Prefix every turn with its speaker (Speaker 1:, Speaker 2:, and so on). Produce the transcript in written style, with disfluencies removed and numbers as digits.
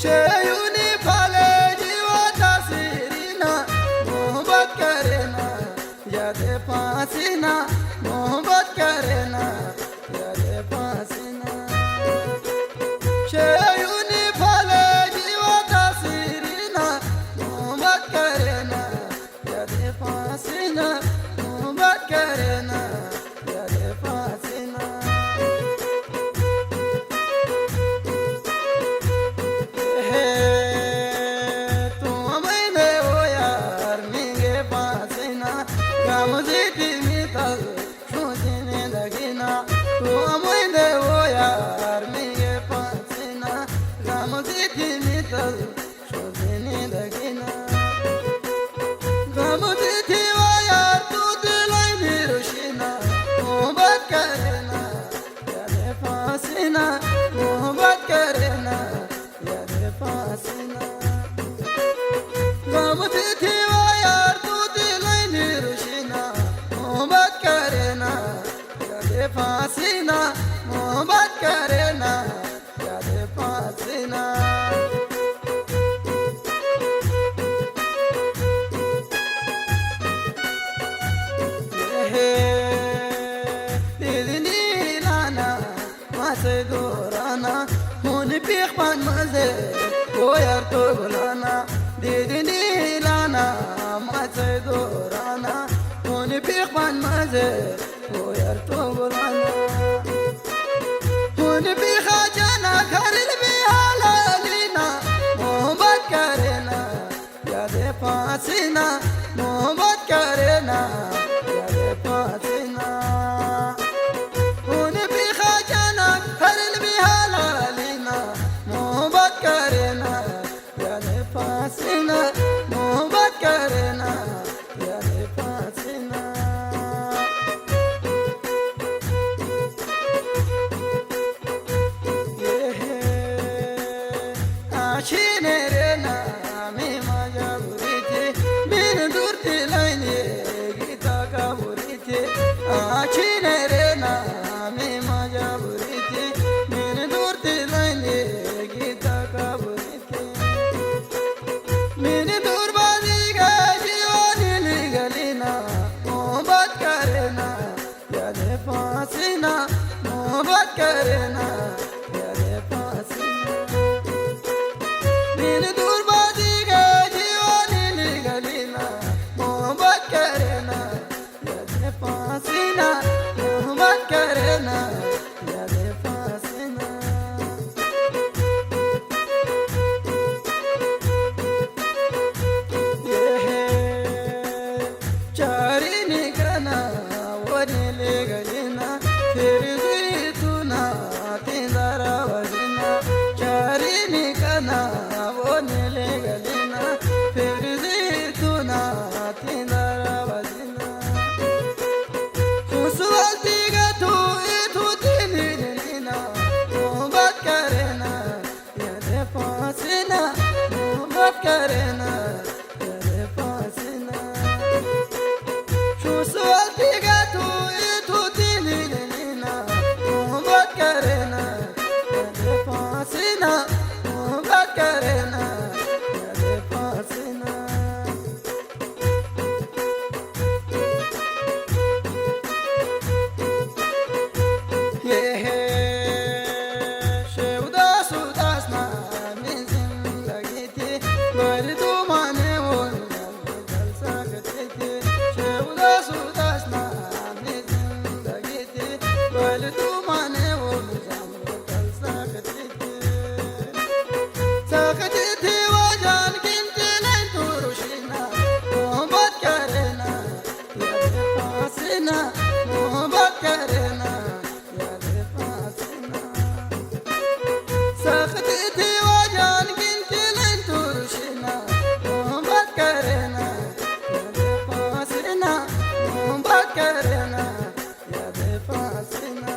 Speaker 1: शेयूनी फले जीवाचा सिरीना मोहब्बत करेना यादे फांसीना मोहब्बत करेना यादे फांसीना शेयूनी फले जीवाचा सिरीना मोहब्बत करेना यादे फांसीना मोहब्बत करेना यादे फांसीना मोहब्बत करना यादे फांसीना गमती थी वो यार तू दिल निरुशिना मोहब्बत करना यादे फांसीना मोहब्बत करना यादे फांसीना دورانا هون بيخبان مزه ويار تغلانا ديدني لانا ما دورانا هون بيخبان مزه ويار تغلانا هون بيخاجانا خلل بيالا لينا محبت کرنا یاد فاسینا محبت کرنا یاد فاسینا फांसीना मोहब्बत करना यादे फांसीना ये है आशीने रे नामी मजा बुरी थी बिन दूर थी लाइने गीता का बुरी थी आशीने रे नामी मजा बुरी थी बिन दूर थी लाइने गीता का बुरी थी मेरी दूरबाजी का जीवानी निगलीना मोहब्बत करना यादे फांसीना मोहब्बत करना यादे फांसीना मेरी दूरबाजी का जीवानी निगलीना मोहब्बत करना यादे फांसीना मोहब्बत करना यादे फांसीना करना यादे फांसीना शुसवाती का तू दिल लेना मोहब्बत करना यादे फांसीना मोहब्बत करना यादे फांसीना ये है शेवदास उदास ना मोहब्बत करना यादे फांसीना सख्ती थी वो जान गिनती नहीं तुरशिना मोहब्बत करना यादे फांसीना मोहब्बत करना यादे फांसीना